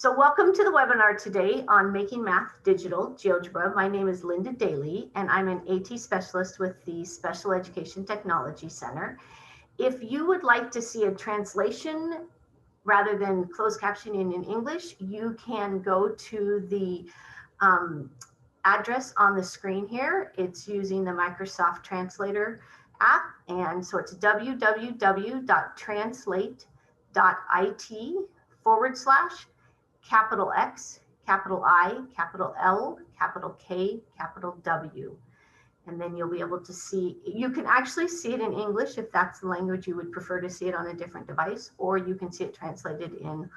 So welcome to the webinar today on Making Math Digital, GeoGebra. My name is Linda Doehle, and I'm an AT specialist with the Special Education Technology Center. If you would like to see a translation rather than closed captioning in English, you can go to the address on the screen here. It's using the Microsoft Translator app, and so it's www.translate.it/X, capital I, capital L, capital K, capital W. And then you'll be able to see, you can actually see it in English if that's the language you would prefer to see it on a different device, or you can see it translated in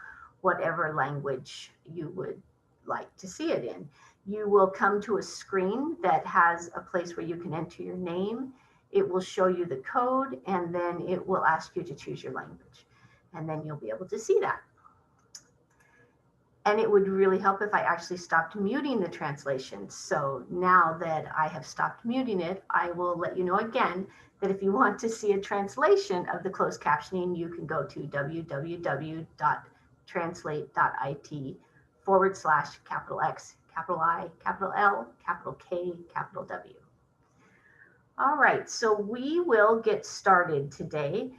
whatever language you would like to see it in. You will come to a screen that has a place where you can enter your name. It will show you the code, and then it will ask you to choose your language. And then you'll be able to see that. And it would really help if I actually stopped muting the translation. So now that I have stopped muting it, I will let you know again that if you want to see a translation of the closed captioning, you can go to www.translate.it/X, capital I, capital L, capital K, capital W. All right, so we will get started today.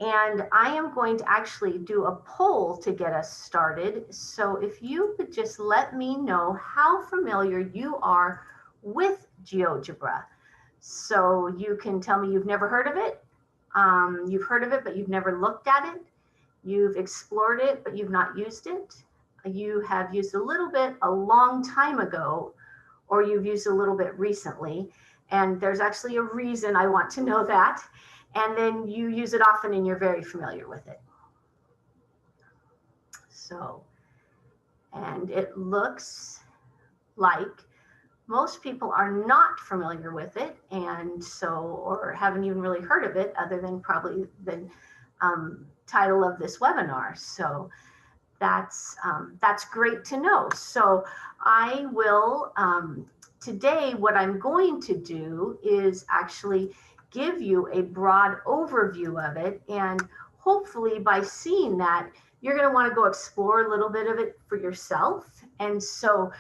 And I am going to actually do a poll to get us started. So if you could just let me know how familiar you are with GeoGebra. So you can tell me you've never heard of it. You've heard of it, but you've never looked at it. You've explored it, but you've not used it. You have used a little bit a long time ago, or you've used a little bit recently. And there's actually a reason I want to know that. And then you use it often and you're very familiar with it. So, and it looks like most people are not familiar with it, and so, or haven't even really heard of it other than probably the title of this webinar. So that's great to know. So I will, today what I'm going to do is actually give you a broad overview of it, and hopefully by seeing that you're going to want to go explore a little bit of it for yourself. And so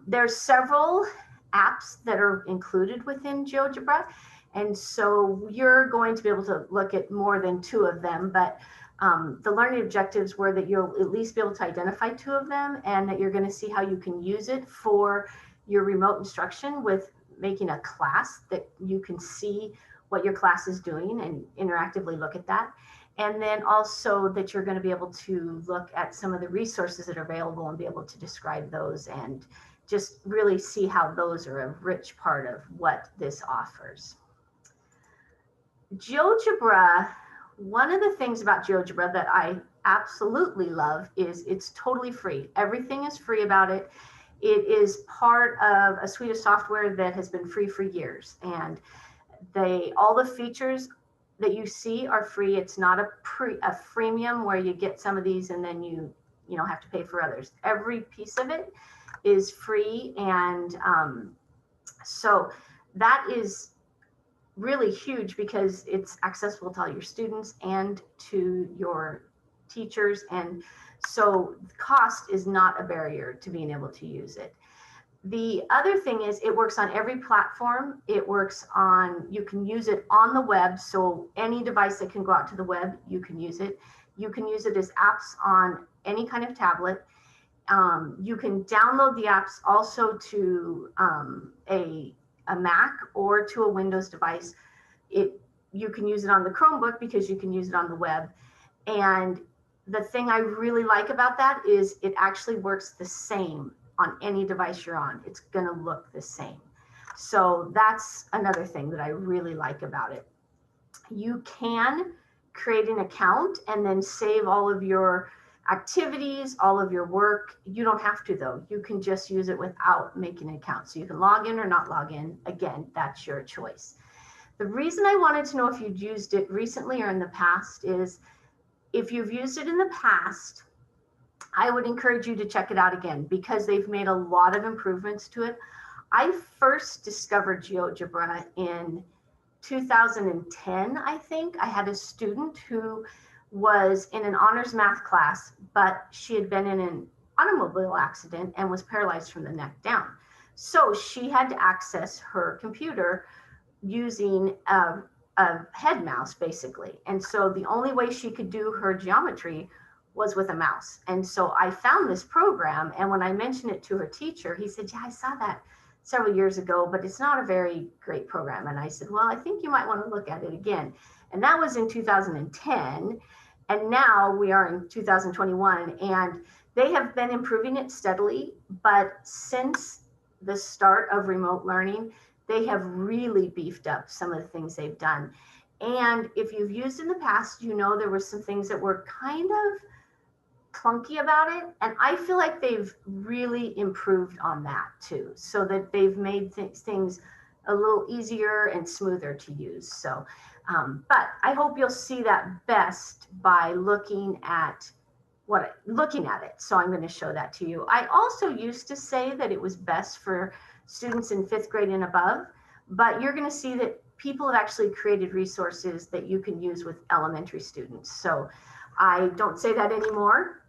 there's several apps that are included within GeoGebra, and so you're going to be able to look at more than two of them, but the learning objectives were that you'll at least be able to identify two of them, and that you're going to see how you can use it for your remote instruction with making a class that you can see what your class is doing and interactively look at that. And then also that you're going to be able to look at some of the resources that are available and be able to describe those and just really see how those are a rich part of what this offers. GeoGebra, one of the things about GeoGebra that I absolutely love is it's totally free. Everything is free about it. It is part of a suite of software that has been free for years, and all the features that you see are free. It's not a freemium where you get some of these and then you have to pay for others. Every piece of it is free, and so that is really huge because it's accessible to all your students and to your teachers, and so cost is not a barrier to being able to use it. The other thing is it works on every platform. It works on, you can use it on the web. So any device that can go out to the web, you can use it. You can use it as apps on any kind of tablet. You can download the apps also to a Mac or to a Windows device. You can use it on the Chromebook because you can use it on the web. And the thing I really like about that is it actually works the same on any device you're on. It's going to look the same. So that's another thing that I really like about it. You can create an account and then save all of your activities, all of your work. You don't have to though. You can just use it without making an account. So you can log in or not log in. Again, that's your choice. The reason I wanted to know if you'd used it recently or in the past is if you've used it in the past, I would encourage you to check it out again because they've made a lot of improvements to it. I first discovered GeoGebra in 2010, I think. I had a student who was in an honors math class, but she had been in an automobile accident and was paralyzed from the neck down. So she had to access her computer using a head mouse, basically. And so the only way she could do her geometry was with a mouse. And so I found this program, and when I mentioned it to her teacher, he said, yeah, I saw that several years ago, but it's not a very great program. And I said, well, I think you might want to look at it again. And that was in 2010. And now we are in 2021, and they have been improving it steadily. But since the start of remote learning, they have really beefed up some of the things they've done. And if you've used in the past, you know there were some things that were kind of clunky about it. And I feel like they've really improved on that too, so that they've made things a little easier and smoother to use. So, but I hope you'll see that best by looking at it. So I'm going to show that to you. I also used to say that it was best for students in 5th grade and above, but you're going to see that people have actually created resources that you can use with elementary students. So I don't say that anymore.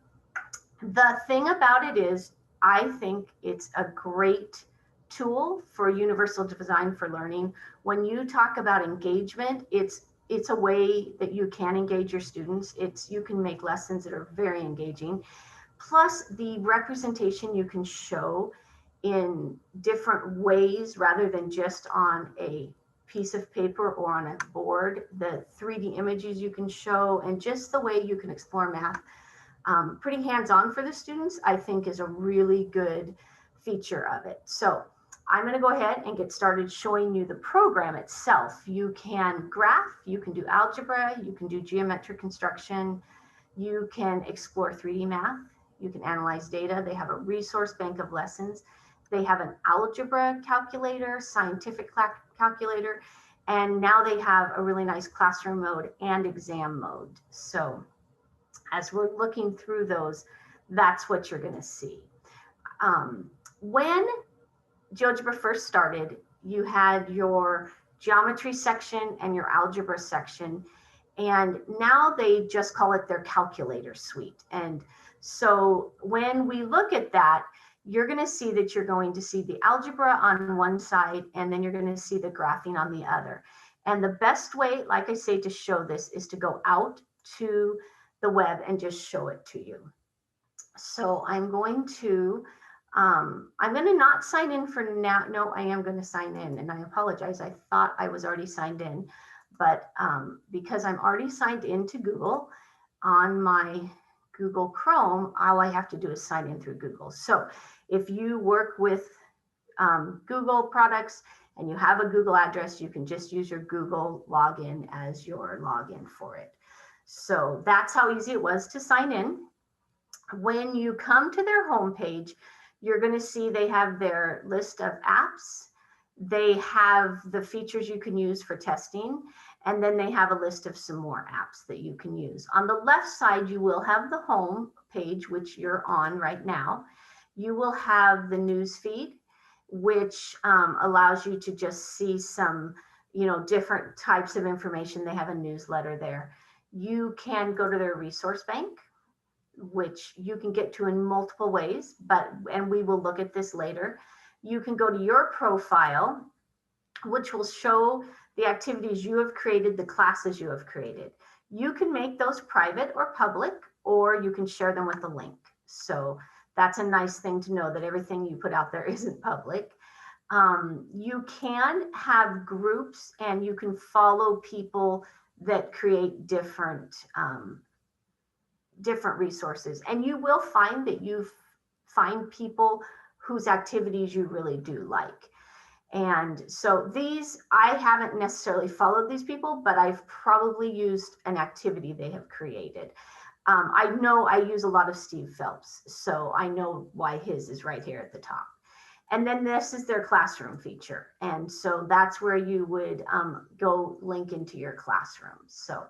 The thing about it is, I think it's a great tool for universal design for learning. When you talk about engagement, it's a way that you can engage your students. You can make lessons that are very engaging. Plus the representation you can show in different ways rather than just on a piece of paper or on a board. The 3D images you can show, and just the way you can explore math, pretty hands-on for the students, I think is a really good feature of it. So I'm going to go ahead and get started showing you the program itself. You can graph, you can do algebra, you can do geometric construction, you can explore 3D math, you can analyze data. They have a resource bank of lessons. They have an algebra calculator, scientific calculator, and now they have a really nice classroom mode and exam mode. So as we're looking through those, that's what you're going to see. When GeoGebra first started, you had your geometry section and your algebra section, and now they just call it their calculator suite. And so when we look at that, you're going to see that you're going to see the algebra on one side, and then you're going to see the graphing on the other. And the best way, like I say, to show this is to go out to the web and just show it to you. So I'm going to not sign in for now. No, I am going to sign in, and I apologize. I thought I was already signed in, but because I'm already signed into Google on my Google Chrome, all I have to do is sign in through Google. So if you work with Google products and you have a Google address, you can just use your Google login as your login for it. So that's how easy it was to sign in. When you come to their homepage, you're going to see they have their list of apps. They have the features you can use for testing, and then they have a list of some more apps that you can use. On the left side, you will have the home page, which you're on right now. You will have the news feed, which allows you to just see some, different types of information. They have a newsletter there. You can go to their resource bank, which you can get to in multiple ways, and we will look at this later. You can go to your profile, which will show the activities you have created, the classes you have created. You can make those private or public, or you can share them with a link. So that's a nice thing to know, that everything you put out there isn't public. You can have groups, and you can follow people that create different resources. And you will find that you find people whose activities you really do like. And so these, I haven't necessarily followed these people, but I've probably used an activity they have created. I know I use a lot of Steve Phelps, so I know why his is right here at the top. And then this is their classroom feature. And so that's where you would go link into your classroom. So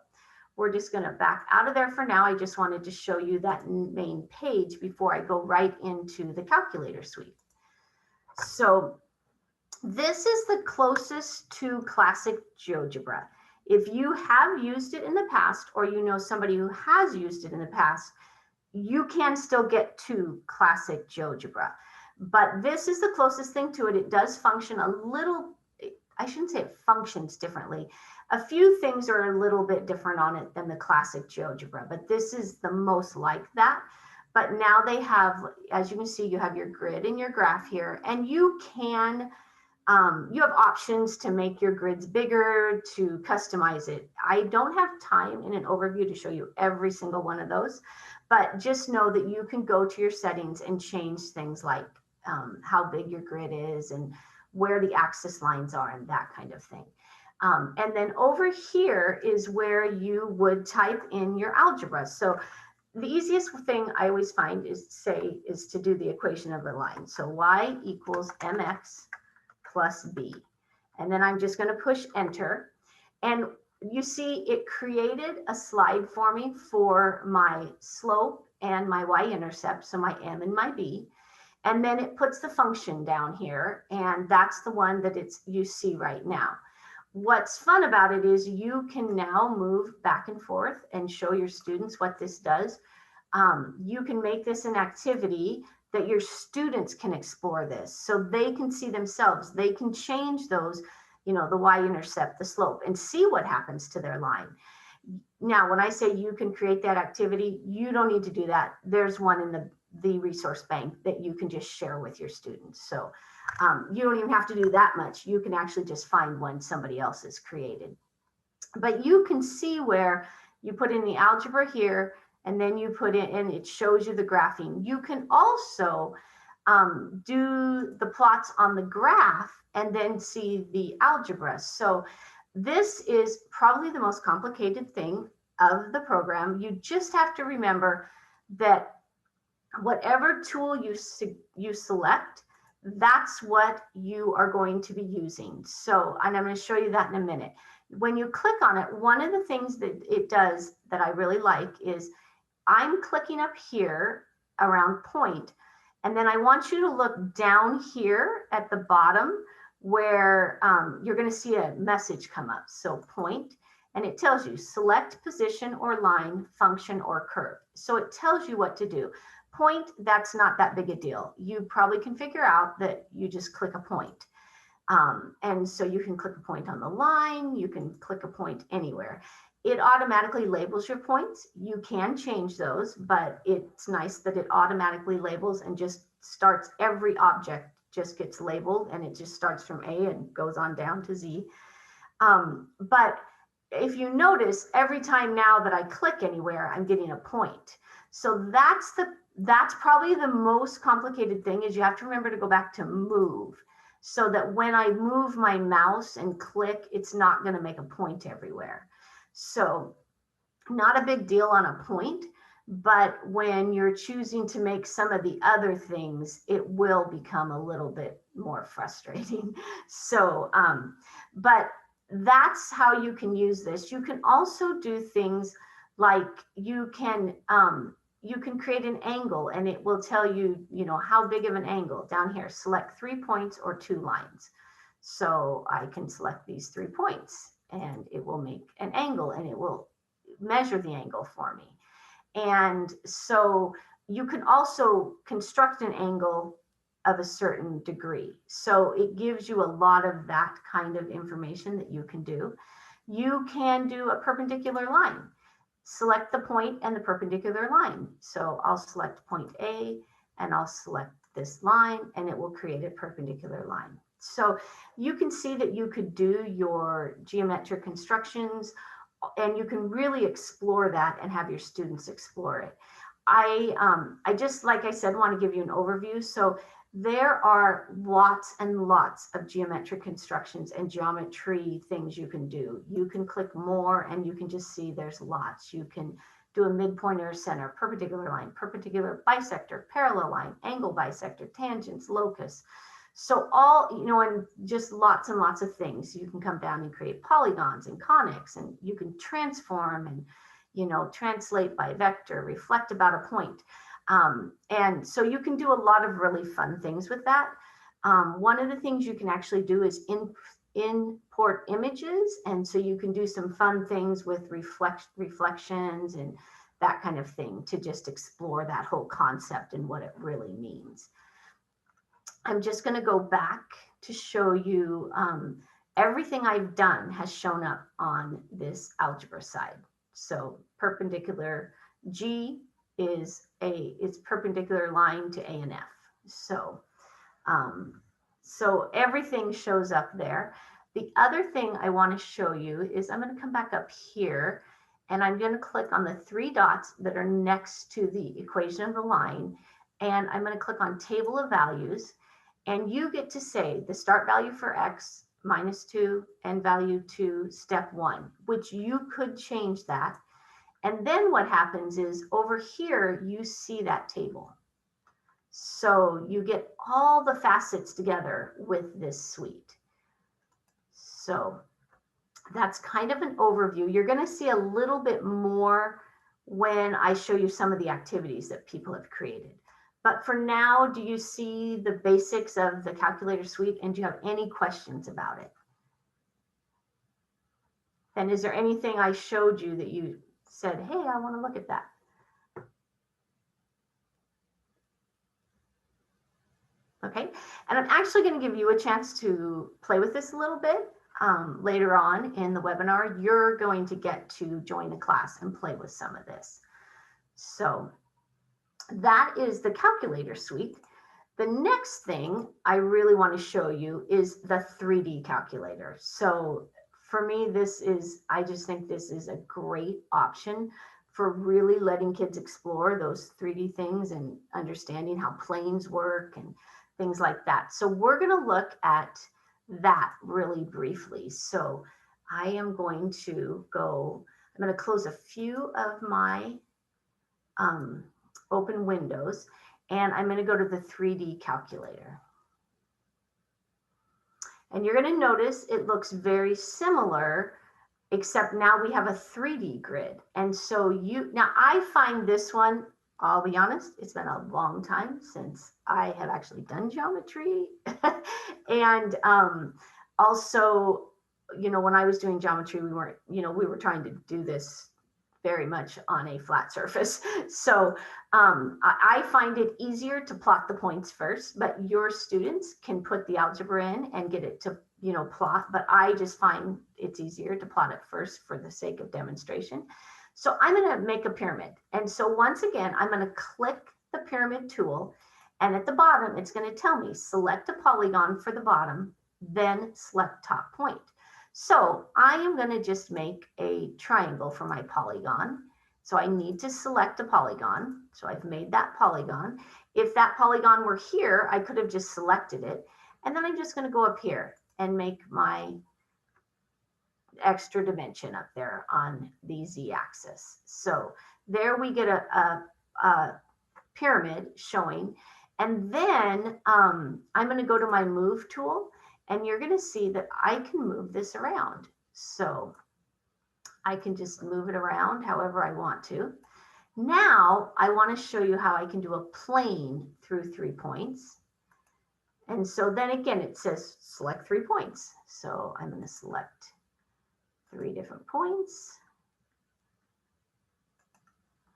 we're just going to back out of there for now. I just wanted to show you that main page before I go right into the calculator suite. So this is the closest to classic GeoGebra. If you have used it in the past, or you know somebody who has used it in the past, you can still get to classic GeoGebra, but this is the closest thing to it. It does function a little, I shouldn't say it functions differently. A few things are a little bit different on it than the classic GeoGebra, but this is the most like that. But now they have, as you can see, you have your grid and your graph here, and you can, you have options to make your grids bigger, to customize it. I don't have time in an overview to show you every single one of those, but just know that you can go to your settings and change things like how big your grid is and where the axis lines are and that kind of thing. And then over here is where you would type in your algebra. So the easiest thing I always find is to do the equation of the line. So y equals mx plus b. And then I'm just going to push enter. And you see it created a slide for me for my slope and my y-intercept, so my m and my b. And then it puts the function down here, and that's the one that you see right now. What's fun about it is you can now move back and forth and show your students what this does. You can make this an activity that your students can explore this, so they can see themselves. They can change those, you know, the y-intercept, the slope, and see what happens to their line. Now, when I say you can create that activity, you don't need to do that. There's one in the resource bank that you can just share with your students. So you don't even have to do that much. You can actually just find one somebody else has created. But you can see where you put in the algebra here, and then you put in, and it shows you the graphing. You can also do the plots on the graph and then see the algebra. So this is probably the most complicated thing of the program. You just have to remember that whatever tool you select, that's what you are going to be using. So, and I'm going to show you that in a minute. When you click on it, one of the things that it does that I really like is I'm clicking up here around point, and then I want you to look down here at the bottom where you're going to see a message come up. So point, and it tells you select position or line, function or curve. So it tells you what to do. Point, that's not that big a deal. You probably can figure out that you just click a point. And so you can click a point on the line, you can click a point anywhere. It automatically labels your points. You can change those, but it's nice that it automatically labels and just starts, every object just gets labeled, and it just starts from A and goes on down to Z. But if you notice, every time now that I click anywhere, I'm getting a point. So that's probably the most complicated thing, is you have to remember to go back to move, so that when I move my mouse and click, it's not going to make a point everywhere. So not a big deal on a point, but when you're choosing to make some of the other things, it will become a little bit more frustrating. So, but that's how you can use this. You can also do things like you can create an angle, and it will tell you, you know, how big of an angle. Down here, select 3 points or 2 lines. So I can select these 3 points, and it will make an angle, and it will measure the angle for me. And so you can also construct an angle of a certain degree. So it gives you a lot of that kind of information that you can do. You can do a perpendicular line. Select the point and the perpendicular line. So I'll select point A, and I'll select this line, and it will create a perpendicular line. So you can see that you could do your geometric constructions, and you can really explore that and have your students explore it. I just, like I said, want to give you an overview. So there are lots and lots of geometric constructions and geometry things you can do. You can click more, and you can just see there's lots. You can do a midpoint or a center, perpendicular line, perpendicular bisector, parallel line, angle bisector, tangents, locus. So all, you know, and just lots and lots of things. You can come down and create polygons and conics, and you can transform and, you know, translate by vector, reflect about a point. And so you can do a lot of really fun things with that. One of the things you can actually do is import images. And so you can do some fun things with reflections and that kind of thing, to just explore that whole concept and what it really means. I'm just going to go back to show you everything I've done has shown up on this algebra side. So perpendicular G is it's perpendicular line to A and F. So, so everything shows up there. The other thing I want to show you is I'm going to come back up here and I'm going to click on the 3 dots that are next to the equation of the line. And I'm going to click on table of values. And you get to say the start value for X -2 and value to step 1, which you could change that. And then what happens is over here, you see that table. So you get all the facets together with this suite. So that's kind of an overview. You're going to see a little bit more when I show you some of the activities that people have created. But for now, do you see the basics of the calculator suite, and do you have any questions about it? And is there anything I showed you that you said, hey, I want to look at that? Okay, and I'm actually going to give you a chance to play with this a little bit. Later on in the webinar, you're going to get to join a class and play with some of this. So that is the calculator suite. The next thing I really want to show you is the 3D calculator. So for me, I just think this is a great option for really letting kids explore those 3D things and understanding how planes work and things like that. So we're going to look at that really briefly. So I am going to I'm going to close a few of my open windows, and I'm going to go to the 3D calculator. And you're going to notice it looks very similar, except now we have a 3D grid. And so now I find this one, I'll be honest, it's been a long time since I have actually done geometry. And also, when I was doing geometry, we were trying to do this very much on a flat surface. So I find it easier to plot the points first, but your students can put the algebra in and get it to, plot. But I just find it's easier to plot it first for the sake of demonstration. So I'm going to make a pyramid. And so once again, I'm going to click the pyramid tool. And at the bottom, it's going to tell me select a polygon for the bottom, then select top point. So I am going to just make a triangle for my polygon. So I need to select a polygon. So I've made that polygon. If that polygon were here, I could have just selected it. And then I'm just going to go up here and make my extra dimension up there on the z-axis. So there we get a pyramid showing. And then I'm going to go to my move tool. And you're going to see that I can move this around. So I can just move it around however I want to. Now I want to show you how I can do a plane through 3 points. And so then again, it says select 3 points. So I'm going to select 3 different points.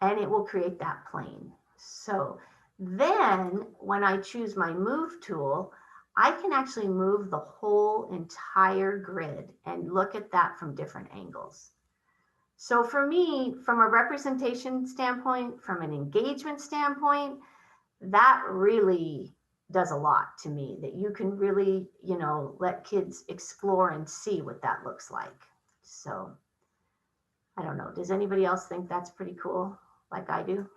And it will create that plane. So then when I choose my move tool, I can actually move the whole entire grid and look at that from different angles. So for me, from a representation standpoint, from an engagement standpoint, that really does a lot to me, that you can really, let kids explore and see what that looks like. So I don't know, does anybody else think that's pretty cool like I do?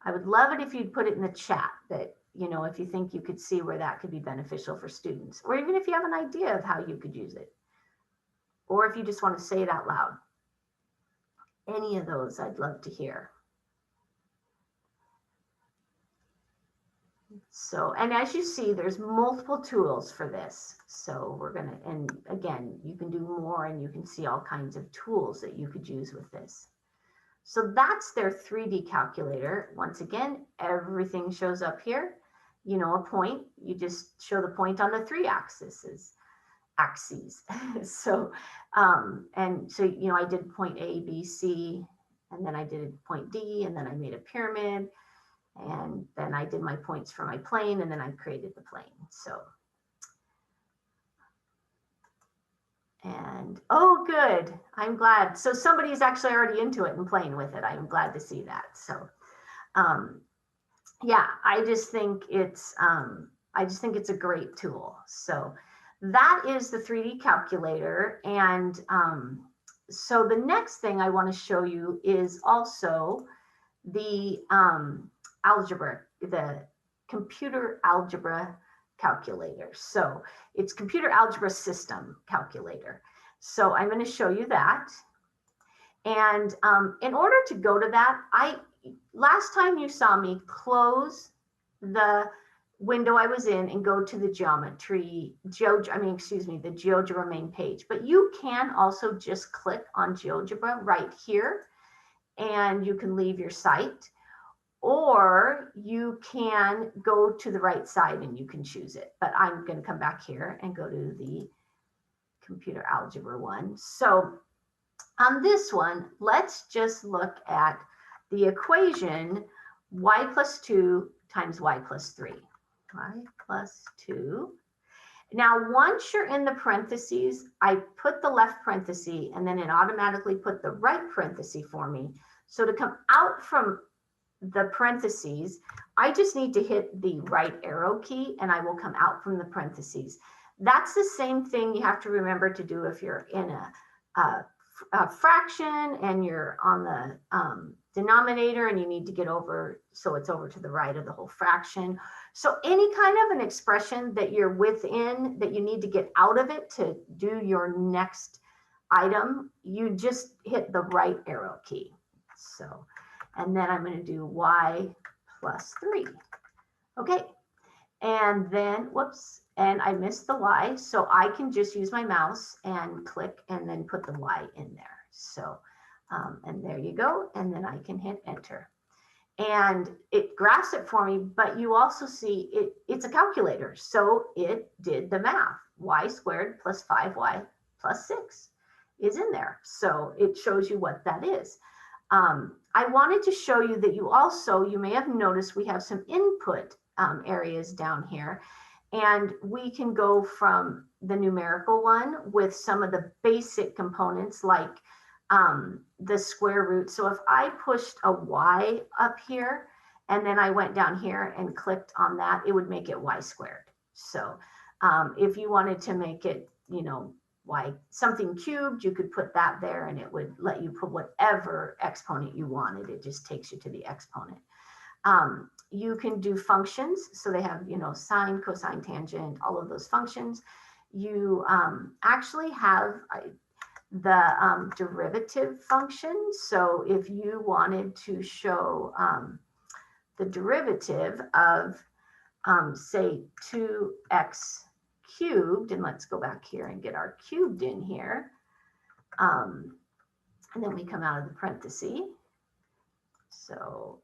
I would love it if you'd put it in the chat that, if you think you could see where that could be beneficial for students, or even if you have an idea of how you could use it, or if you just want to say it out loud. Any of those I'd love to hear. So, and as you see, there's multiple tools for this. So and again, you can do more and you can see all kinds of tools that you could use with this. So that's their 3D calculator. Once again, everything shows up here. A point, you just show the point on the 3 axes. So, and so, I did point A, B, C, and then I did point D, and then I made a pyramid, and then I did my points for my plane, and then I created the plane. So, and oh, good. I'm glad. So somebody's actually already into it and playing with it. I'm glad to see that. So, yeah, I just think it's a great tool. So that is the 3D calculator. And so the next thing I want to show you is also the algebra, the computer algebra calculator. So it's computer algebra system calculator. So I'm going to show you that. And in order to go to that, last time you saw me close the window I was in and go to the the GeoGebra main page. But you can also just click on GeoGebra right here, and you can leave your site, or you can go to the right side and you can choose it. But I'm going to come back here and go to the computer algebra one. So on this one, let's just look at the equation y plus 2 times y plus 3. Y plus 2. Now, once you're in the parentheses, I put the left parenthesis, and then it automatically put the right parenthesis for me. So to come out from the parentheses, I just need to hit the right arrow key, and I will come out from the parentheses. That's the same thing you have to remember to do if you're in a fraction and you're on the denominator and you need to get over, so it's over to the right of the whole fraction. So any kind of an expression that you're within that you need to get out of it to do your next item, you just hit the right arrow key. So, and then I'm going to do y plus 3. Okay. And then, whoops, and I missed the y, so I can just use my mouse and click and then put the y in there. So, and there you go, and then I can hit enter. And it graphs it for me, but you also see it's a calculator, so it did the math. Y squared plus 5y plus 6 is in there, so it shows you what that is. I wanted to show you that you may have noticed we have some input areas down here, and we can go from the numerical one with some of the basic components like the square root. So if I pushed a y up here and then I went down here and clicked on that, it would make it y squared. So if you wanted to make it, y something cubed, you could put that there and it would let you put whatever exponent you wanted. It just takes you to the exponent. You can do functions. So they have, sine, cosine, tangent, all of those functions. You actually have the derivative function. So if you wanted to show the derivative of, say, 2x cubed, and let's go back here and get our cubed in here. And then we come out of the parenthesis. So,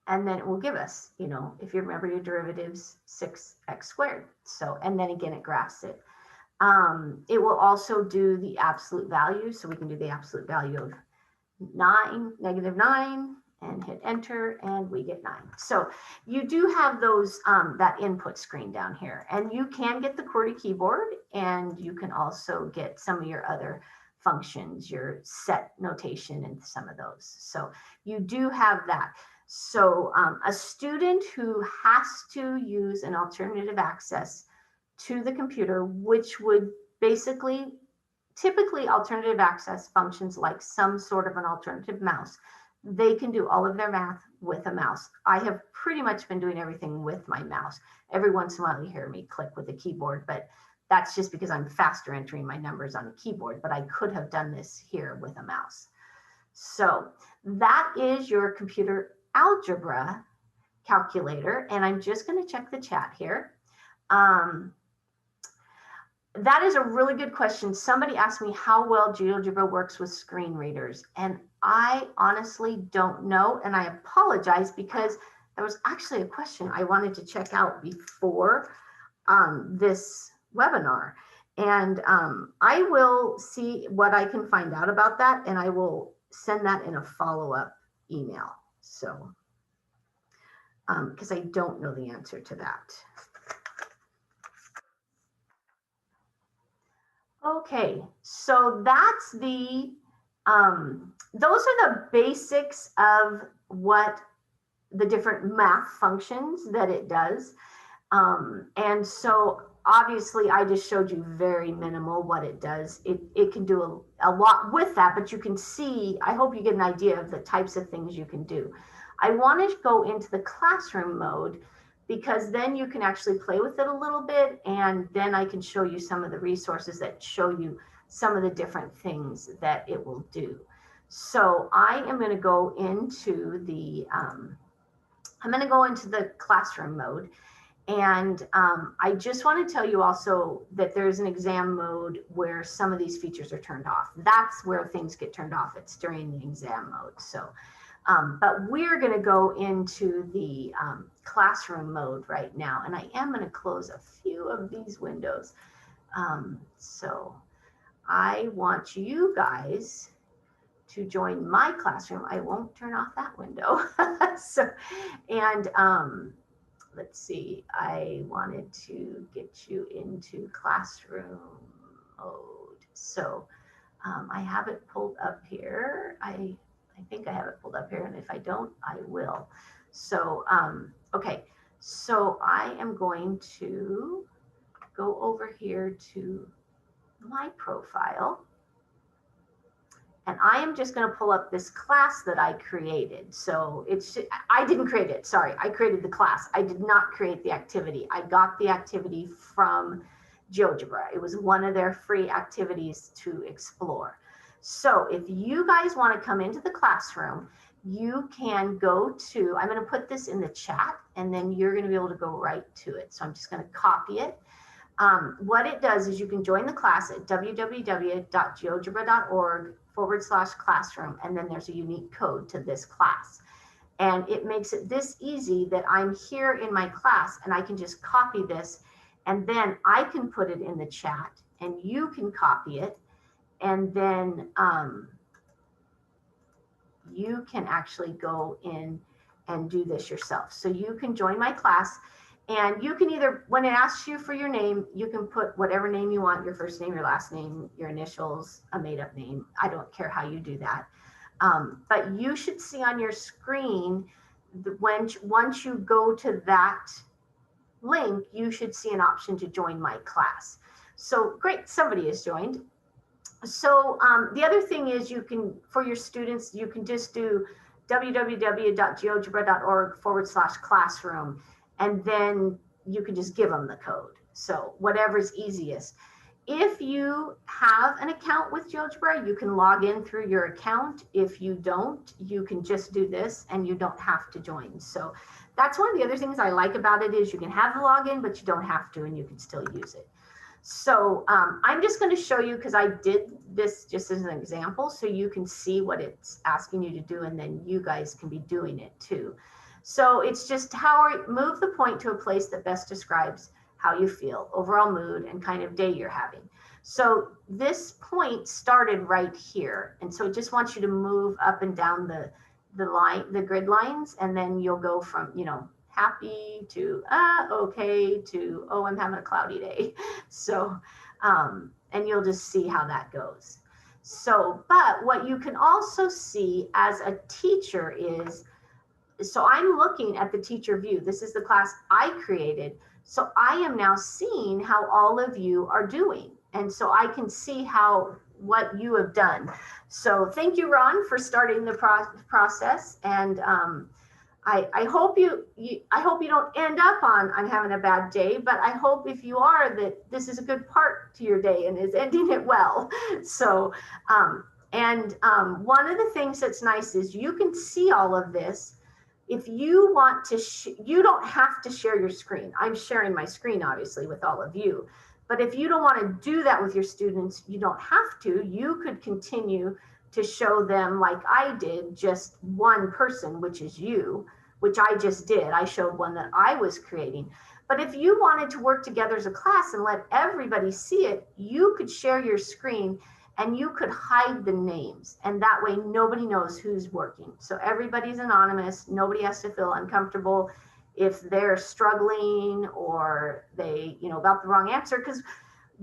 and then it will give us, if you remember your derivatives, 6x squared. So, and then again, it graphs it. It will also do the absolute value. So we can do the absolute value of -9, and hit enter, and we get 9. So you do have those, that input screen down here, and you can get the QWERTY keyboard, and you can also get some of your other functions, your set notation and some of those. So you do have that. So a student who has to use an alternative access to the computer, which would basically, typically alternative access functions like some sort of an alternative mouse, they can do all of their math with a mouse. I have pretty much been doing everything with my mouse. Every once in a while you hear me click with a keyboard, but that's just because I'm faster entering my numbers on a keyboard, but I could have done this here with a mouse. So that is your computer algebra calculator. And I'm just going to check the chat here. That is a really good question. Somebody asked me how well GeoGebra works with screen readers, and I honestly don't know, and I apologize because there was actually a question I wanted to check out before this webinar, and I will see what I can find out about that, and I will send that in a follow-up email. So, because I don't know the answer to that. Okay, so that's those are the basics of what the different math functions that it does. And so obviously I just showed you very minimal what it does. It can do a lot with that, but you can see, I hope you get an idea of the types of things you can do. I want to go into the classroom mode because then you can actually play with it a little bit, and then I can show you some of the resources that show you some of the different things that it will do. So I am going to go into the classroom mode. And I just want to tell you also that there's an exam mode where some of these features are turned off. That's where things get turned off. It's during the exam mode. So, but we're going to go into the classroom mode right now. And I am going to close a few of these windows. So I want you guys to join my classroom. I won't turn off that window. So, and let's see, I wanted to get you into classroom mode. So I have it pulled up here. I think I have it pulled up here, and if I don't, I will. So, okay, so I am going to go over here to my profile. And I am just going to pull up this class that I created. So I didn't create it. Sorry, I created the class. I did not create the activity. I got the activity from GeoGebra. It was one of their free activities to explore. So if you guys want to come into the classroom, you can go to, I'm going to put this in the chat, and then you're going to be able to go right to it. So I'm just going to copy it. What it does is you can join the class at www.geogebra.org/classroom, and then there's a unique code to this class. And it makes it this easy that I'm here in my class and I can just copy this, and then I can put it in the chat and you can copy it, and then you can actually go in and do this yourself. So you can join my class. And you can either, when it asks you for your name, you can put whatever name you want, your first name, your last name, your initials, a made up name. I don't care how you do that. But you should see on your screen, once you go to that link, you should see an option to join my class. So great, somebody has joined. So the other thing is you can, for your students, you can just do www.geogebra.org/classroom. And then you can just give them the code. So whatever's easiest. If you have an account with GeoGebra, you can log in through your account. If you don't, you can just do this and you don't have to join. So that's one of the other things I like about it is you can have the login, but you don't have to, and you can still use it. So I'm just going to show you, because I did this just as an example, so you can see what it's asking you to do, and then you guys can be doing it too. So it's just move the point to a place that best describes how you feel, overall mood, and kind of day you're having. So this point started right here. And so it just wants you to move up and down the grid lines, and then you'll go from, happy to okay to, oh, I'm having a cloudy day. So, and you'll just see how that goes. So, but what you can also see as a teacher is, so I'm looking at the teacher view. This is the class I created. So I am now seeing how all of you are doing. And so I can see what you have done. So thank you, Ron, for starting the process. And I hope you don't end up on I'm having a bad day, but I hope if you are, that this is a good part to your day and is ending it well. So, one of the things that's nice is you can see all of this. If you want to, you don't have to share your screen. I'm sharing my screen, obviously, with all of you. But if you don't want to do that with your students, you don't have to. You could continue to show them, like I did, just one person, which is you, which I just did. I showed one that I was creating. But if you wanted to work together as a class and let everybody see it, you could share your screen and you could hide the names, and that way nobody knows who's working. So everybody's anonymous. Nobody has to feel uncomfortable if they're struggling or they, got the wrong answer, because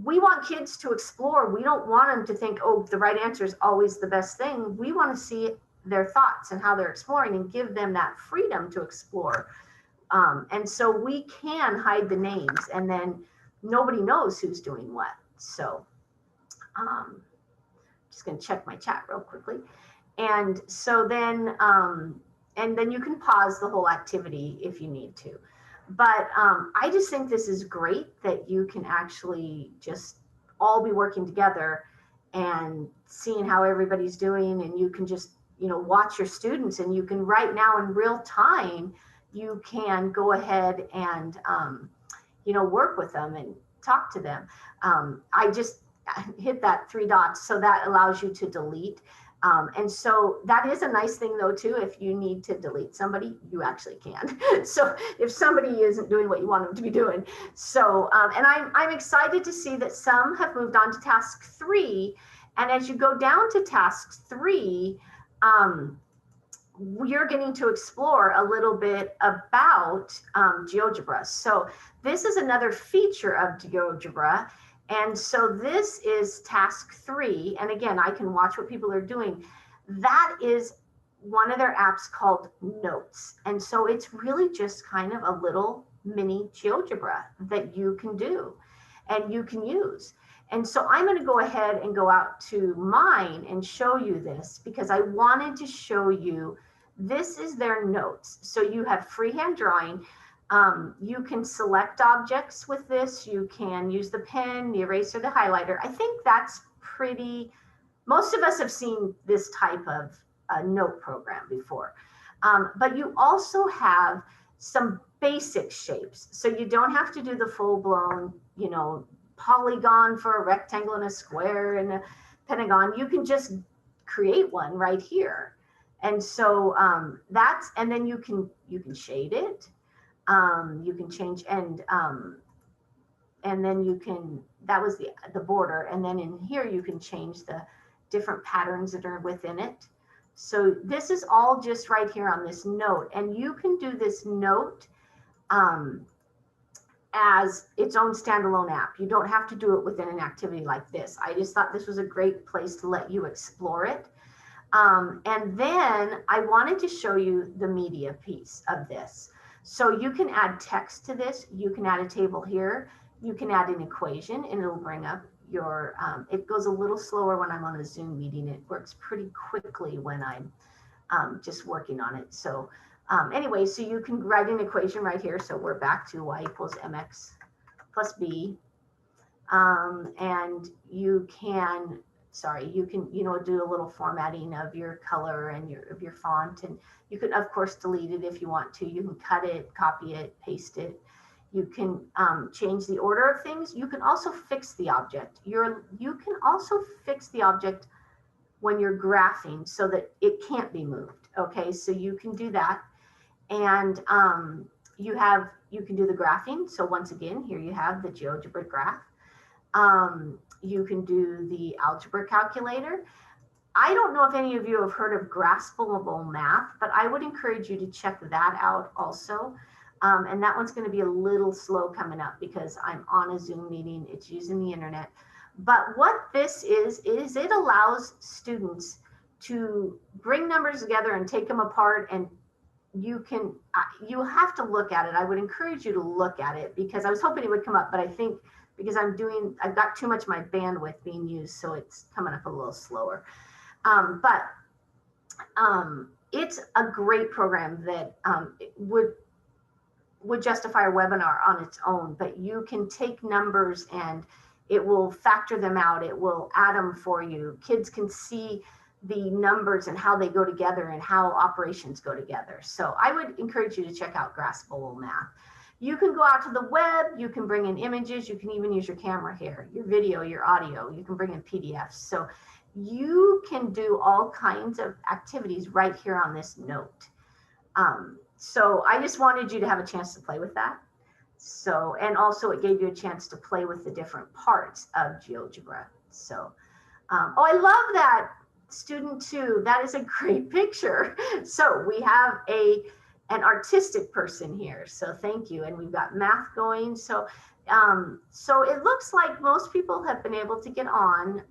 we want kids to explore. We don't want them to think, oh, the right answer is always the best thing. We want to see their thoughts and how they're exploring and give them that freedom to explore. And so we can hide the names, and then nobody knows who's doing what. So just going to check my chat real quickly. And so then, and then you can pause the whole activity if you need to. But I just think this is great that you can actually just all be working together and seeing how everybody's doing, and you can just, watch your students, and you can right now in real time, you can go ahead and, work with them and talk to them. I just hit that 3 dots, so that allows you to delete. And so that is a nice thing though too. If you need to delete somebody, you actually can. So if somebody isn't doing what you want them to be doing. So, and I'm excited to see that some have moved on to task 3. And as you go down to task 3, you're getting to explore a little bit about GeoGebra. So this is another feature of GeoGebra. And so this is task 3. And again, I can watch what people are doing. That is one of their apps called Notes. And so it's really just kind of a little mini GeoGebra that you can do and you can use. And so I'm going to go ahead and go out to mine and show you this, because I wanted to show you, this is their notes. So you have freehand drawing. You can select objects with this. You can use the pen, the eraser, the highlighter. I think that's pretty, most of us have seen this type of note program before. But you also have some basic shapes. So you don't have to do the full blown, polygon for a rectangle and a square and a pentagon. You can just create one right here. And so that's, and then you can shade it. You can change, and then you can, that was the border, and then in here you can change the different patterns that are within it. So this is all just right here on this note, and you can do this note as its own standalone app. You don't have to do it within an activity like this. I just thought this was a great place to let you explore it. And then I wanted to show you the media piece of this. So you can add text to this. You can add a table here. You can add an equation, and it'll bring up your, it goes a little slower when I'm on a Zoom meeting. It works pretty quickly when I'm just working on it. So anyway, so you can write an equation right here. So we're back to y equals mx plus b. And you can, you can, do a little formatting of your color and your font, and you can of course delete it if you want to. You can cut it, copy it, paste it. You can change the order of things. You can also fix the object. You can also fix the object when you're graphing so that it can't be moved. Okay, so you can do that. And you can do the graphing. So once again, here you have the GeoGebra graph. You can do the algebra calculator. I don't know if any of you have heard of graspable math, but I would encourage you to check that out also. And that one's going to be a little slow coming up because I'm on a Zoom meeting. It's using the internet. But what this is it allows students to bring numbers together and take them apart, and you have to look at it. I would encourage you to look at it, because I was hoping it would come up, but I think because I've got too much of my bandwidth being used, so it's coming up a little slower. But it's a great program that would justify a webinar on its own, but you can take numbers and it will factor them out. It will add them for you. Kids can see the numbers and how they go together and how operations go together. So I would encourage you to check out Graspable Math. You can go out to the web, you can bring in images, you can even use your camera here, your video, your audio, you can bring in PDFs. So you can do all kinds of activities right here on this note. So I just wanted you to have a chance to play with that. So, and also it gave you a chance to play with the different parts of GeoGebra. So Oh, I love that, student 2. That is a great picture. So we have an artistic person here. So thank you. And we've got math going. So so it looks like most people have been able to get on.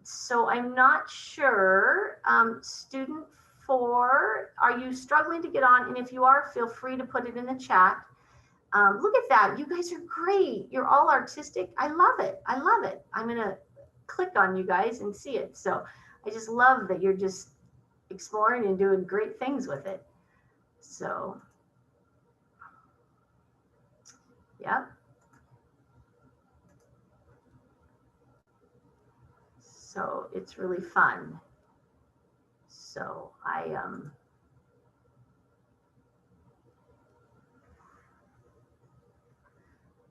So I'm not sure. Student 4, are you struggling to get on? And if you are, feel free to put it in the chat. Look at that. You guys are great. You're all artistic. I love it. I love it. I'm going to click on you guys and see it. So I just love that you're just exploring and doing great things with it. So, yeah. So it's really fun. So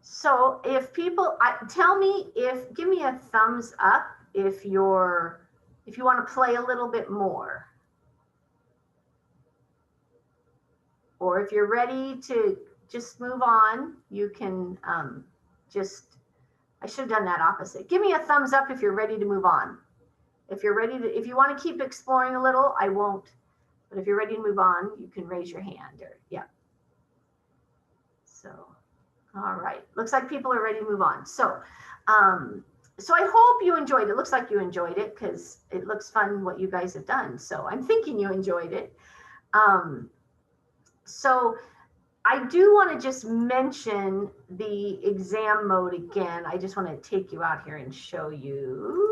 so if people, tell me give me a thumbs up if you want to play a little bit more. Or if you're ready to just move on, you can I should have done that opposite. Give me a thumbs up if you're ready to move on. If you're ready to, if you want to keep exploring a little, I won't. But if you're ready to move on, you can raise your hand. Or yeah. So, all right. Looks like people are ready to move on. So, so I hope you enjoyed it. Looks like you enjoyed it because it looks fun what you guys have done. So I'm thinking you enjoyed it. So I do want to just mention the exam mode again. I just want to take you out here and show you.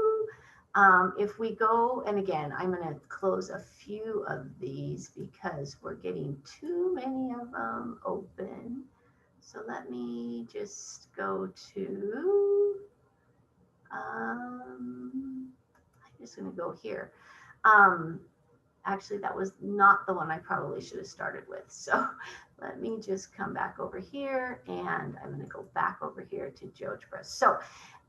If we go, and again, I'm going to close a few of these because we're getting too many of them open. So let me just go to, I'm just going to go here. Actually, that was not the one I probably should have started with. So let me just come back over here and I'm going to go back over here to GeoGebra. So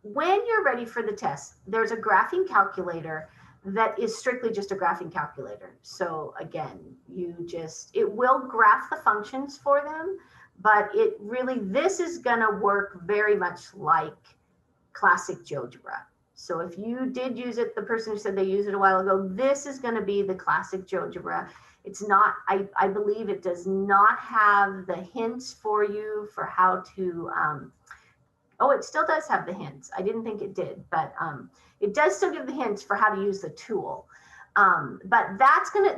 when you're ready for the test, there's a graphing calculator that is strictly just a graphing calculator. So again, it will graph the functions for them, but it really, this is going to work very much like classic GeoGebra. So if you did use it, the person who said they used it a while ago, this is going to be the classic GeoGebra. It's not, I believe it does not have the hints for you for how to, oh, it still does have the hints. I didn't think it did, but it does still give the hints for how to use the tool. But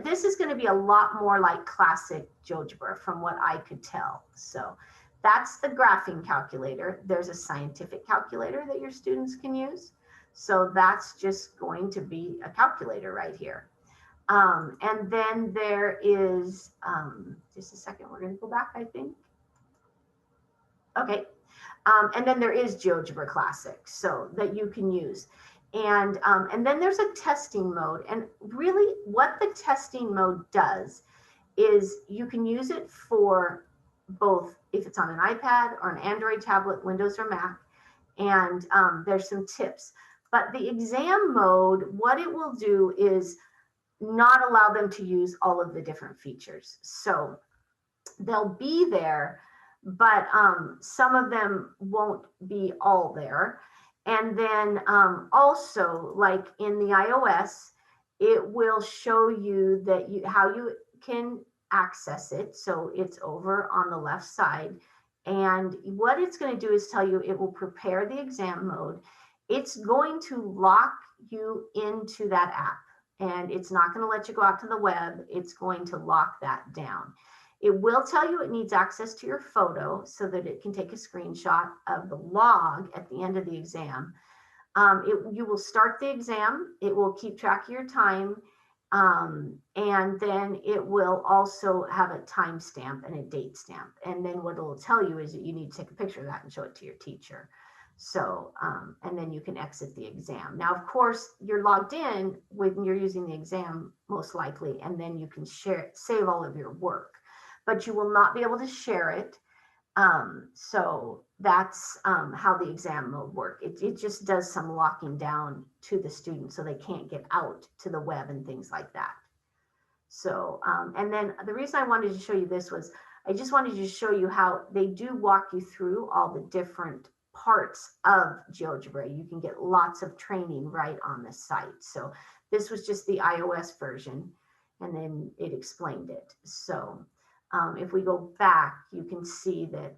this is gonna be a lot more like classic GeoGebra from what I could tell. So that's the graphing calculator. There's a scientific calculator that your students can use. So that's just going to be a calculator right here. And then there is, just a second, we're going to go back, I think. Okay. And then there is GeoGebra Classic, so that you can use. And then there's a testing mode. And really what the testing mode does is you can use it for both if it's on an iPad or an Android tablet, Windows or Mac. And there's some tips. But the exam mode, what it will do is not allow them to use all of the different features. So they'll be there, but some of them won't be all there. And then also, like in the iOS, it will show you that how you can access it. So it's over on the left side. And what it's going to do is tell you it will prepare the exam mode. It's going to lock you into that app, and it's not going to let you go out to the web. It's going to lock that down. It will tell you it needs access to your photo so that it can take a screenshot of the log at the end of the exam. You will start the exam. It will keep track of your time. And then it will also have a timestamp and a date stamp. And then what it'll tell you is that you need to take a picture of that and show it to your teacher. So, and then you can exit the exam. Now, of course, you're logged in when you're using the exam, most likely, and then you can save all of your work, but you will not be able to share it. So that's how the exam mode works. It just does some locking down to the student so they can't get out to the web and things like that. So, and then the reason I wanted to show you this was I just wanted to show you how they do walk you through all the different parts of GeoGebra. You can get lots of training right on the site. So this was just the iOS version, and then it explained it. So if we go back, you can see that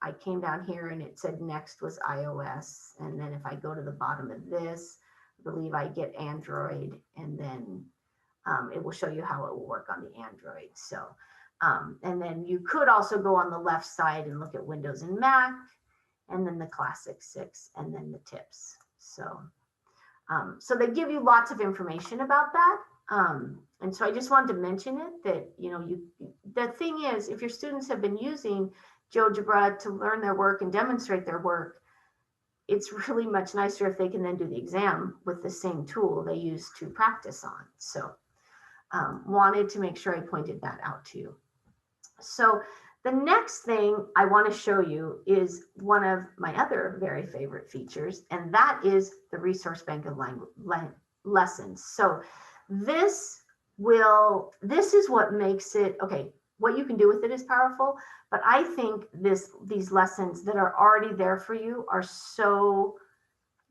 I came down here and it said next was iOS. And then if I go to the bottom of this, I believe I get Android, and then it will show you how it will work on the Android. So, and then you could also go on the left side and look at Windows and Mac, and then the Classic 6, and then the tips. So, so they give you lots of information about that. And so I just wanted to mention it, that, you know, the thing is, if your students have been using GeoGebra to learn their work and demonstrate their work, it's really much nicer if they can then do the exam with the same tool they use to practice on. So wanted to make sure I pointed that out to you. So the next thing I want to show you is one of my other very favorite features, and that is the resource bank of lessons. So this is what makes it, okay, what you can do with it is powerful, but I think these lessons that are already there for you are so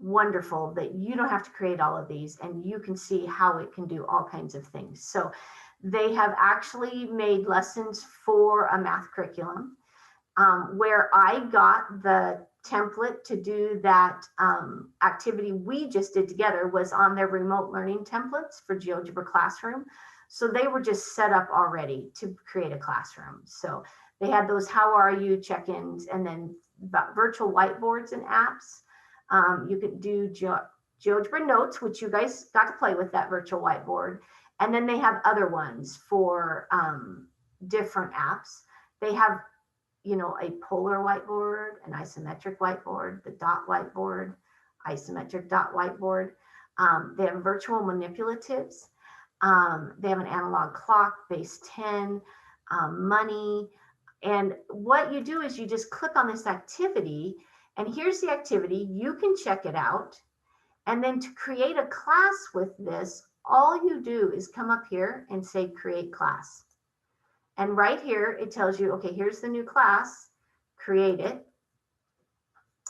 wonderful that you don't have to create all of these, and you can see how it can do all kinds of things. So they have actually made lessons for a math curriculum, where I got the template to do that activity we just did together was on their remote learning templates for GeoGebra Classroom. So they were just set up already to create a classroom. So they had those how are you check-ins, and then virtual whiteboards and apps. You could do GeoGebra Notes, which you guys got to play with that virtual whiteboard. And then they have other ones for different apps. They have, you know, a polar whiteboard, an isometric whiteboard, the dot whiteboard, isometric dot whiteboard. They have virtual manipulatives. They have an analog clock, base 10, money. And what you do is you just click on this activity, and here's the activity. You can check it out. And then to create a class with this, all you do is come up here and say create class. And right here, it tells you, okay, here's the new class, create it.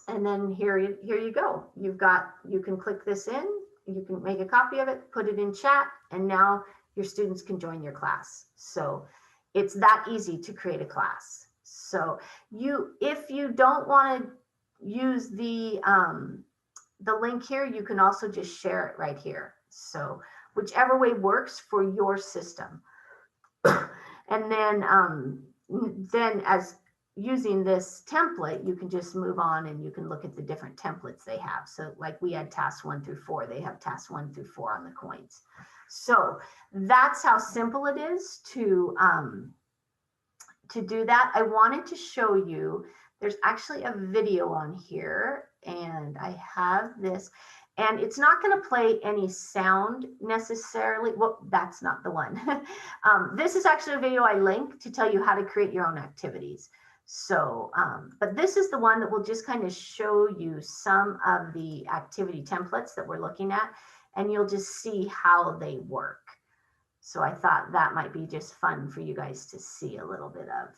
And then here you go. You can click this in, you can make a copy of it, put it in chat, and now your students can join your class. So it's that easy to create a class. So if you don't want to use the link here, you can also just share it right here. So whichever way works for your system. And then as using this template, you can just move on and you can look at the different templates they have. So like we had tasks 1 through 4, they have tasks 1 through 4 on the coins. So that's how simple it is to do that. I wanted to show you, there's actually a video on here, and I have this, and it's not going to play any sound necessarily. Well, that's not the one. This is actually a video I linked to tell you how to create your own activities. So, but this is the one that will just kind of show you some of the activity templates that we're looking at, and you'll just see how they work. So I thought that might be just fun for you guys to see a little bit of.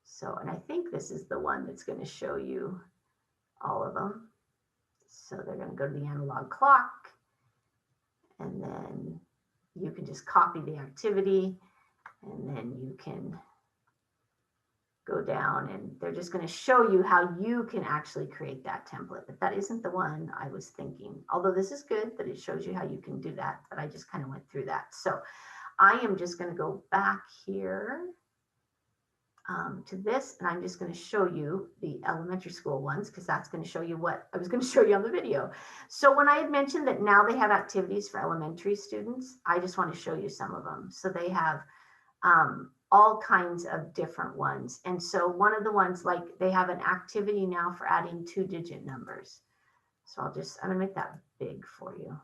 So, and I think this is the one that's going to show you all of them. So they're going to go to the analog clock, and then you can just copy the activity, and then you can go down, and they're just going to show you how you can actually create that template. But that isn't the one I was thinking, although this is good that it shows you how you can do that, but I just kind of went through that. So I am just going to go back here to this, and I'm just going to show you the elementary school ones, because that's going to show you what I was going to show you on the video. So when I had mentioned that now they have activities for elementary students, I just want to show you some of them. So they have all kinds of different ones. And so one of the ones, like they have an activity now for adding 2-digit numbers. So I'm going to make that big for you.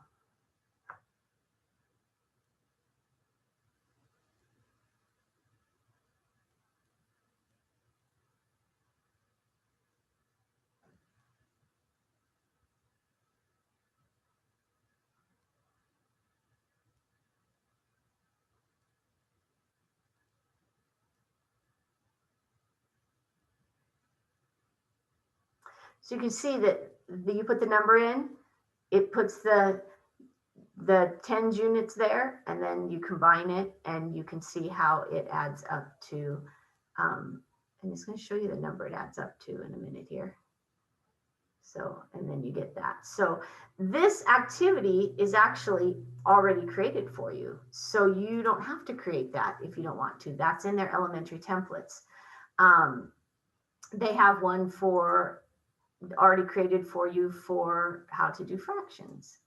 So you can see that you put the number in, it puts the 10 units there, and then you combine it and you can see how it adds up to, I'm just going to show you the number it adds up to in a minute here. So, and then you get that. So this activity is actually already created for you. So you don't have to create that if you don't want to. That's in their elementary templates. They have one for already created for you for how to do fractions.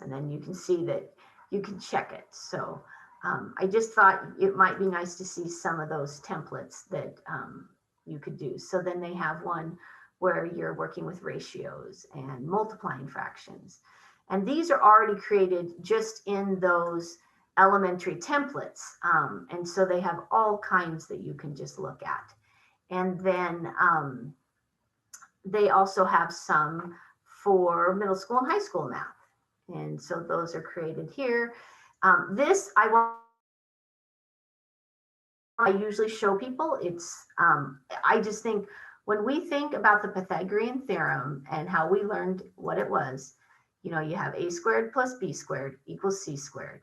And then you can see that you can check it. So I just thought it might be nice to see some of those templates that you could do. So then they have one where you're working with ratios and multiplying fractions. And these are already created just in those elementary templates. And so they have all kinds that you can just look at. And then they also have some for middle school and high school math. And so those are created here. This I usually show people. It's I just think when we think about the Pythagorean theorem and how we learned what it was, you know, you have a squared plus b squared equals c squared.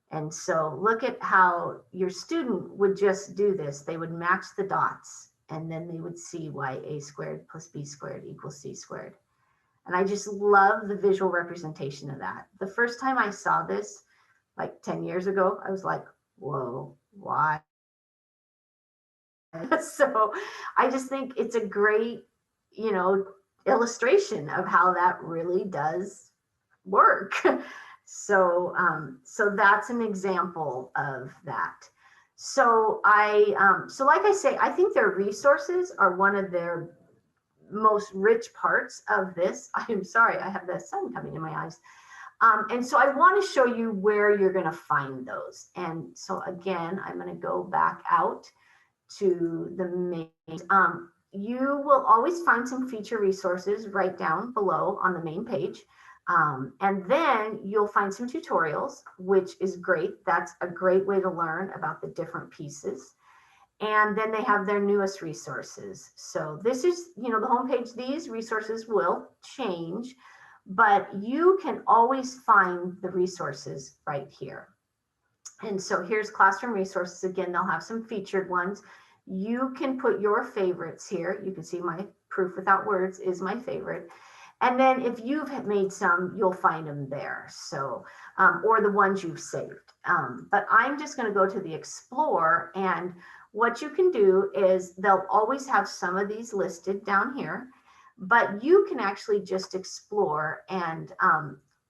And so look at how your student would just do this. They would match the dots and then they would see why a squared plus b squared equals c squared. And I just love the visual representation of that. The first time I saw this, like 10 years ago, I was like, whoa, why? So I just think it's a great, you know, illustration of how that really does work. So, so that's an example of that. So so like I say, I think their resources are one of their most rich parts of this. I'm sorry, I have the sun coming in my eyes. And so I want to show you where you're going to find those. And so again, I'm going to go back out to the main. You will always find some feature resources right down below on the main page. And then you'll find some tutorials, which is great. That's a great way to learn about the different pieces. And then they have their newest resources. So this is, you know, the homepage. These resources will change, but you can always find the resources right here. And so here's classroom resources. Again, they'll have some featured ones. You can put your favorites here. You can see my proof without words is my favorite. And then if you've made some, you'll find them there. So, or the ones you've saved. But I'm just going to go to the Explore, and what you can do is they'll always have some of these listed down here, but you can actually just explore, and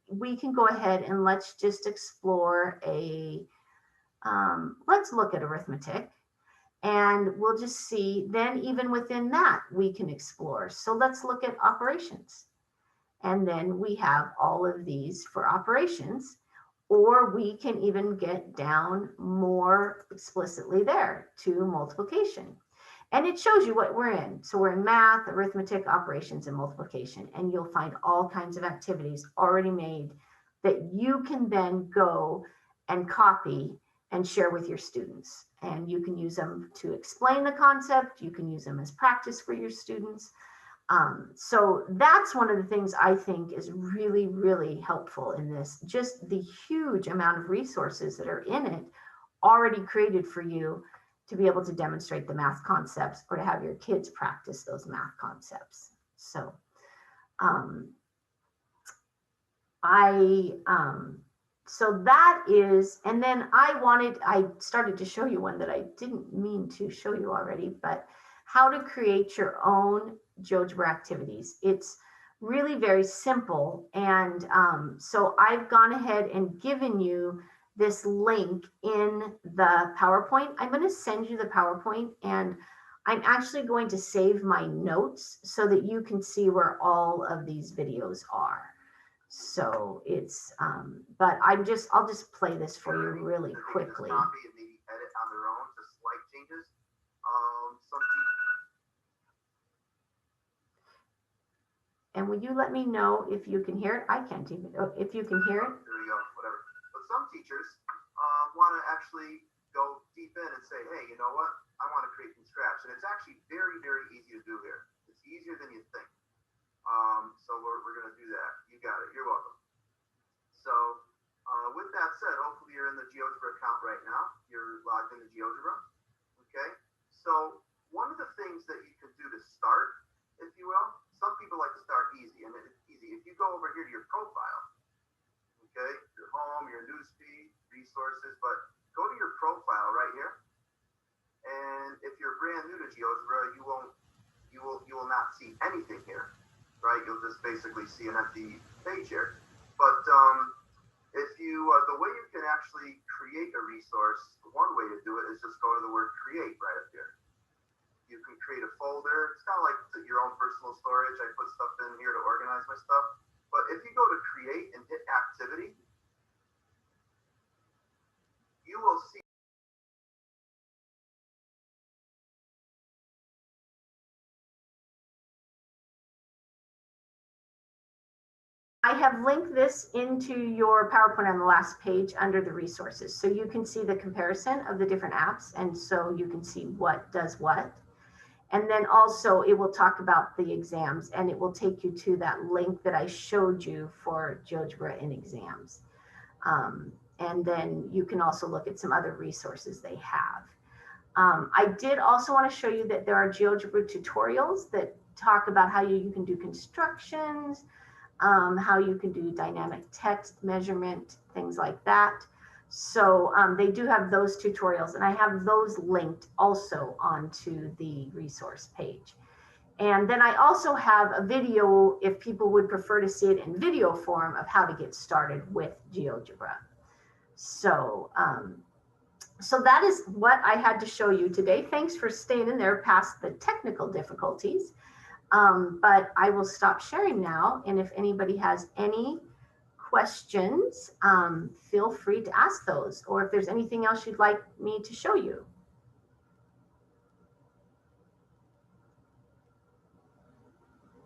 we can go ahead and let's just explore let's look at arithmetic, and we'll just see then even within that we can explore. So let's look at operations. And then we have all of these for operations, or we can even get down more explicitly there to multiplication. And it shows you what we're in. So we're in math, arithmetic, operations, and multiplication. And you'll find all kinds of activities already made that you can then go and copy and share with your students. And you can use them to explain the concept. You can use them as practice for your students. So that's one of the things I think is really, really helpful in this, just the huge amount of resources that are in it already created for you to be able to demonstrate the math concepts or to have your kids practice those math concepts. So so that is, and then I started to show you one that I didn't mean to show you already, but how to create your own GeoGebra activities. It's really very simple. And so I've gone ahead and given you this link in the PowerPoint. I'm going to send you the PowerPoint, and I'm actually going to save my notes so that you can see where all of these videos are. So it's, but I'll just play this for you really quickly. Copy and maybe edit on their own, just slight changes. And will you let me know if you can hear it? I can't even, if you can hear it. There we go, whatever. But some teachers want to actually go deep in and say, hey, you know what? I want to create from scratch. And it's actually very, very easy to do here. It's easier than you think. So we're going to do that. You got it. You're welcome. So with that said, hopefully you're in the GeoGebra account right now. You're logged into GeoGebra. Okay. So one of the things that you can do to start, if you will, some people like to start easy, and it's easy. If you go over here to your profile, okay, your home, your newsfeed, resources, but go to your profile right here. And if you're brand new to GeoGebra, you will not see anything here, right? You'll just basically see an empty page here. But if you, the way you can actually create a resource, one way to do it is just go to the word create right up here. You can create a folder. It's kind of like your own personal storage. I put stuff in here to organize my stuff. But if you go to create and hit activity, you will see I have linked this into your PowerPoint on the last page under the resources. So you can see the comparison of the different apps. And so you can see what does what. And then also it will talk about the exams, and it will take you to that link that I showed you for GeoGebra in exams. And then you can also look at some other resources they have. I did also want to show you that there are GeoGebra tutorials that talk about how you can do constructions, how you can do dynamic text measurement, things like that. So they do have those tutorials, and I have those linked also onto the resource page. And then I also have a video, if people would prefer to see it in video form, of how to get started with GeoGebra. So, so that is what I had to show you today. Thanks for staying in there past the technical difficulties. But I will stop sharing now. And if anybody has any questions, feel free to ask those, or if there's anything else you'd like me to show you.